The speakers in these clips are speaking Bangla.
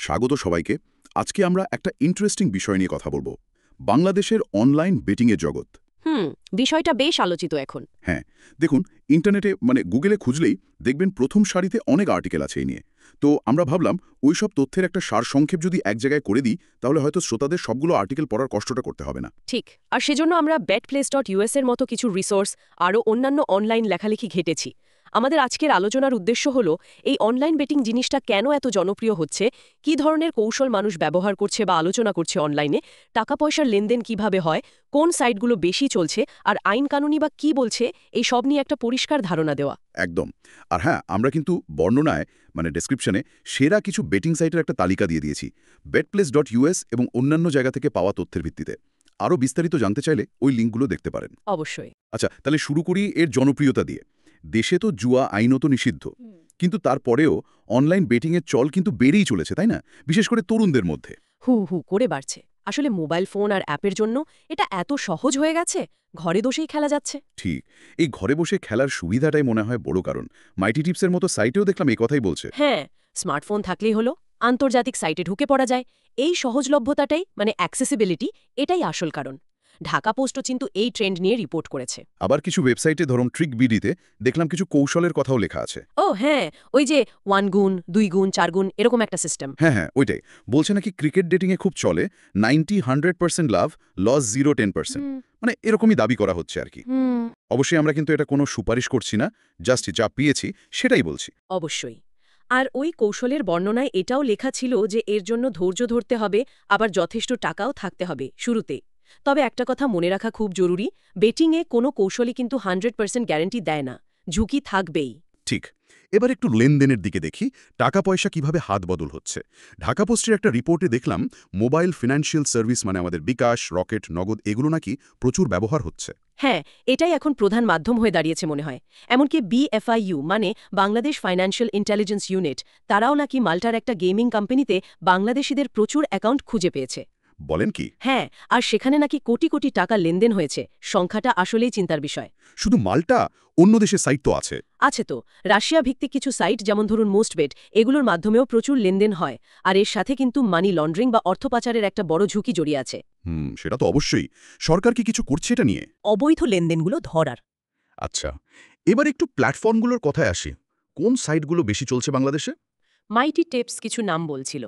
স্বাগত সবাইকে। আজকে আমরা একটা ইন্টারেস্টিং বিষয় নিয়ে কথা বলবো। বাংলাদেশের অনলাইন বেটিংয়ের জগৎ। বিষয়টা বেশ আলোচিত এখন। হ্যাঁ, দেখুন, ইন্টারনেটে গুগলে খুঁজলেই দেখবেন প্রথম সারিতে অনেক আর্টিকেল আছে এই নিয়ে। তো আমরা ভাবলাম ওইসব তথ্যের একটা সারসংক্ষেপ যদি এক জায়গায় করে দিই, তাহলে হয়তো শ্রোতাদের সবগুলো আর্টিকেল পড়ার কষ্টটা করতে হবে না। ঠিক, আর সেজন্য আমরা betplace.us এর মতো কিছু রিসোর্স আরও অন্যান্য অনলাইন লেখালেখি ঘেটেছি। আমাদের আজকের আলোচনার উদ্দেশ্য হল এই অনলাইন বেটিং জিনিসটা কেন এত জনপ্রিয় হচ্ছে, কী ধরনের কৌশল মানুষ ব্যবহার করছে বা আলোচনা করছে অনলাইনে, টাকা পয়সার লেনদেন কিভাবে হয়, কোন সাইটগুলো বেশি চলছে, আর আইন কানুনই বা কী বলছে, এই সব নিয়ে একটা পরিষ্কার ধারণা দেওয়া। একদম। আর হ্যাঁ, আমরা কিন্তু বর্ণনায় ডেসক্রিপশনে সেরা কিছু বেটিং সাইটের একটা তালিকা দিয়ে দিয়েছি, betplace.us এবং অন্যান্য জায়গা থেকে পাওয়া তথ্যের ভিত্তিতে। আরও বিস্তারিত জানতে চাইলে ওই লিঙ্কগুলো দেখতে পারেন। অবশ্যই। আচ্ছা, তাহলে শুরু করি এর জনপ্রিয়তা দিয়ে। দেশে তো জুয়া আইনত নিষিদ্ধ, কিন্তু তারপরেও অনলাইন বেটিংয়ের চল কিন্তু বেড়েই চলেছে, তাই না? বিশেষ করে তরুণদের মধ্যে। হু হু করে বাড়ছে। আসলে মোবাইল ফোন আর অ্যাপের জন্য এটা এত সহজ হয়ে গেছে, ঘরে বসেই খেলা যাচ্ছে। ঠিক, এই ঘরে বসে খেলার সুবিধাটাই মনে হয় বড় কারণ। মাইটি টিপসের মতো সাইটেও দেখলাম এই কথাই বলছে। হ্যাঁ, স্মার্টফোন থাকলেই হলো, আন্তর্জাতিক সাইটে ঢুকে পড়া যায়। এই সহজলভ্যতাটাই অ্যাক্সেসিবিলিটি, এটাই আসল কারণ। ঢাকা পোস্টও কিন্তু এই ট্রেন্ড নিয়ে রিপোর্ট করেছে। আবার কিছু ওয়েবসাইটে, ধরুন ট্রিক বিডিতে, দেখলাম কিছু কৌশলের কথাও লেখা আছে। ও হ্যাঁ, ওই যে 1 গুণ 2 গুণ 4 গুণ এরকম একটা সিস্টেম। হ্যাঁ হ্যাঁ, ওইটাই বলছে নাকি ক্রিকেট ডেটিংয়ে খুব চলে, 90-100% লাভ, লস 0-10%, এরকমই দাবি করা হচ্ছে আর কি। অবশ্যই আমরা কিন্তু এটা কোনো সুপারিশ করছি না, জাস্ট যা পেয়েছি সেটাই বলছি। অবশ্যই। আর ওই কৌশলের বর্ণনায় এটাও লেখা ছিল যে এর জন্য ধৈর্য ধরতে হবে, আবার যথেষ্ট টাকাও থাকতে হবে শুরুতে। তবে একটা কথা মনে রাখা খুব জরুরি, বেটিংয়ে কোনো কৌশলই কিন্তু 100% গ্যারান্টি দেয় না, ঝুঁকি থাকবেই। ঠিক। এবার একটু লেনদেনের দিকে দেখি, টাকা পয়সা কিভাবে হাত বদল হচ্ছে। ঢাকা পোস্টের একটা রিপোর্টে দেখলাম মোবাইল ফিনান্সিয়াল সার্ভিস, আমাদের বিকাশ, রকেট, নগদ, এগুলো নাকি প্রচুর ব্যবহার হচ্ছে। হ্যাঁ, এটাই এখন প্রধান মাধ্যম হয়ে দাঁড়িয়েছে মনে হয়। এমনকি BFIU Bangladesh financial intelligence unit, তারাও নাকি মাল্টার একটা গেমিং কোম্পানিতে বাংলাদেশিদের প্রচুর অ্যাকাউন্ট খুঁজে পেয়েছে। বলেন কি? হ্যাঁ, আর সেখানে নাকি কোটি কোটি টাকা লেনদেন হয়েছে। সংখ্যাটা আসলেই চিন্তার বিষয়। শুধু মাল্টা? অন্য দেশের সাইট তো আছে। আছে তো, রাশিয়া ভিত্তিক কিছু সাইট, যেমন ধরুন মোস্টবেট, এগুলোর মাধ্যমেও প্রচুর লেনদেন হয়। আর এর সাথে কিন্তু মানি লন্ড্রিং বা অর্থ পাচারের একটা বড় ঝুঁকি জড়িয়ে আছে। সেটা তো অবশ্যই। সরকার কি কিছু করছে এটা নিয়ে? অবৈধ লেনদেনগুলো ধরার। আচ্ছা, এবার একটু প্ল্যাটফর্মগুলোর কথায় আসি। কোন সাইটগুলো বেশি চলছে বাংলাদেশে? মাইটি টিপস কিছু নাম বলছিল।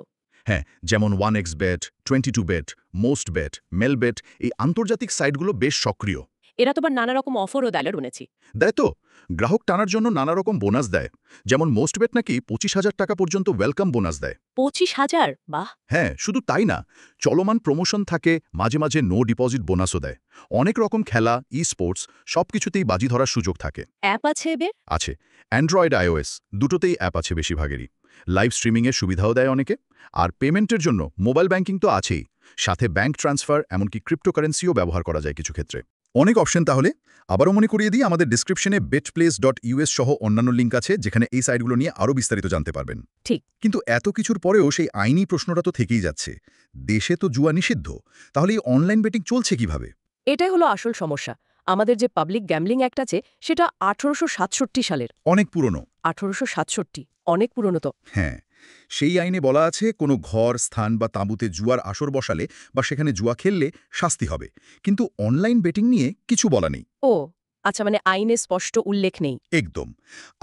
হ্যাঁ, যেমন 1xBet, 22bet, মোস্টবেট, মেলবেট, এই আন্তর্জাতিক সাইটগুলো বেশ সক্রিয়। এরা তো আবার নানা রকম অফারও দেয় শুনেছি। দেয় তো, গ্রাহক টানার জন্য নানা রকম বোনাস দেয়। যেমন মোস্টবেট নাকি 25,000 টাকা পর্যন্ত ওয়েলকাম বোনাস দেয়। 25,000? বাহ! হ্যাঁ, শুধু তাই না, চলমান প্রমোশন থাকে, মাঝে মাঝে নো ডিপোজিট বোনাসও দেয়। অনেক রকম খেলা, স্পোর্টস, সবকিছুতেই বাজি ধরার সুযোগ থাকে। অ্যাপ আছে এদের? আছে, অ্যান্ড্রয়েড, iOS দুটোতেই অ্যাপ আছে বেশিরভাগেরই। লাইভ স্ট্রিমিংয়ের সুবিধাও দেয় অনেকে। আর পেমেন্টের জন্য মোবাইল ব্যাংকিং তো আছেই, সাথে ব্যাংক ট্রান্সফার, এমনকি ক্রিপ্টোকারেন্সিও ব্যবহার করা যায় কিছু ক্ষেত্রে। অনেক অপশন। তাহলে আবারও মনে করিয়ে দিই, আমাদের ডিসক্রিপশনে betplace.us সহ অন্যান্য লিঙ্ক আছে, যেখানে এই সাইটগুলো নিয়ে আরও বিস্তারিত জানতে পারবেন। ঠিক। কিন্তু এত কিছুর পরেও সেই আইনি প্রশ্নটা তো থেকেই যাচ্ছে। দেশে তো জুয়া নিষিদ্ধ, তাহলে এই অনলাইন বেটিং চলছে কিভাবে? এটাই হলো আসল সমস্যা। আমাদের যে পাবলিক গ্যাম্বলিং অ্যাক্ট আছে, সেটা 1867 সালের। অনেক পুরনো। 1867? অনেক পুরনো তো। হ্যাঁ, সেই আইনে বলা আছে কোনো ঘর, স্থান বা তাঁবুতে জুয়ার আসর বসালে বা সেখানে জুয়া খেললে শাস্তি হবে। কিন্তু অনলাইন বেটিং নিয়ে কিছু বলা নেই। ও আচ্ছা, আইনে স্পষ্ট উল্লেখ নেই। একদম।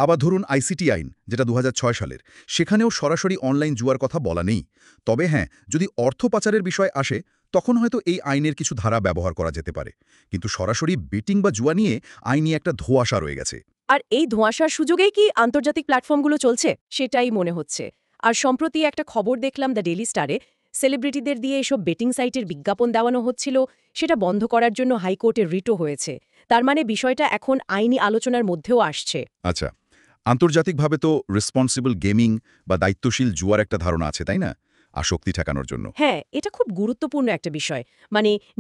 আবার ধরুন আইসিটি আইন, যেটা 2006 সালের, সেখানেও সরাসরি অনলাইন জুয়ার কথা বলা নেই। তবে হ্যাঁ, যদি অর্থ পাচারের বিষয় আসে, তখন হয়তো এই আইনের কিছু ধারা ব্যবহার করা যেতে পারে। কিন্তু সরাসরি বেটিং বা জুয়া নিয়ে আইনি একটা ধোঁয়াশা রয়ে গেছে। আর এই ধোঁয়াশার সুযোগেই কি আন্তর্জাতিক প্ল্যাটফর্মগুলো চলছে? সেটাই মনে হচ্ছে। আর সম্প্রতি একটা খবর দেখলাম দ্য ডেইলি স্টারে, সেলিব্রিটিদের দিয়ে এসব বেটিং সাইটের বিজ্ঞাপন দেওয়ানো হচ্ছিল, সেটা বন্ধ করার জন্য হাইকোর্টে রিটও হয়েছে। তার বিষয়টা এখন আইনি আলোচনার মধ্যেও আসছে। আচ্ছা, আন্তর্জাতিকভাবে তো রেসপন্সিবল গেমিং বা দায়িত্বশীল জুয়ার একটা ধারণা আছে, তাই না? আসক্তি ঠেকানোর জন্য। হ্যাঁ, এটা খুব গুরুত্বপূর্ণ একটা বিষয়।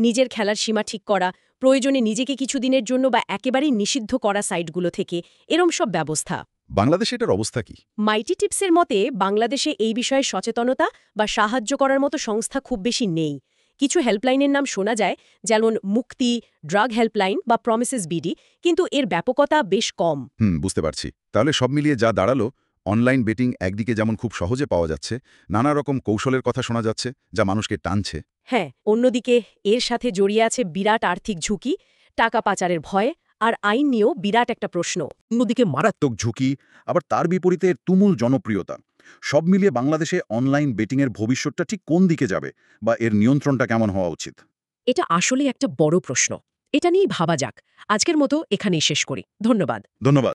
নিজের খেলার সীমা ঠিক করা, প্রয়োজনে নিজেকে কিছুদিনের জন্য বা একেবারেই নিষিদ্ধ করা সাইটগুলো থেকে, এরম সব ব্যবস্থা। বাংলাদেশে এটার অবস্থা কি? মাইটি টিপসের মতে বাংলাদেশে এই বিষয়ে সচেতনতা বা সাহায্য করার মতো সংস্থা খুব বেশি নেই। কিছু হেল্পলাইনের নাম শোনা যায়, যেমন মুক্তি, ড্রাগ হেল্পলাইন বা প্রমিসেস বিডি, কিন্তু এর ব্যাপকতা বেশ কম। বুঝতে পারছি। তাহলে সব মিলিয়ে যা দাঁড়ালো, অনলাইন বেটিং একদিকে যেমন খুব সহজে পাওয়া যাচ্ছে, নানা রকম কৌশলের কথা শোনা যাচ্ছে যা মানুষকে টানছে। হ্যাঁ, অন্যদিকে এর সাথে জড়িয়ে আছে বিরাট আর্থিক ঝুঁকি, টাকা পাচারের ভয় আর আইন নিয়েও বিরাট একটা প্রশ্ন। অন্যদিকে মারাত্মক ঝুঁকি, আবার তার বিপরীতে এর তুমুল জনপ্রিয়তা। সব মিলিয়ে বাংলাদেশে অনলাইন বেটিংয়ের ভবিষ্যৎটা ঠিক কোন দিকে যাবে, বা এর নিয়ন্ত্রণটা কেমন হওয়া উচিত? এটা আসলে একটা বড় প্রশ্ন। এটা নিয়েই ভাবা যাক। আজকের মতো এখানেই শেষ করি। ধন্যবাদ। ধন্যবাদ।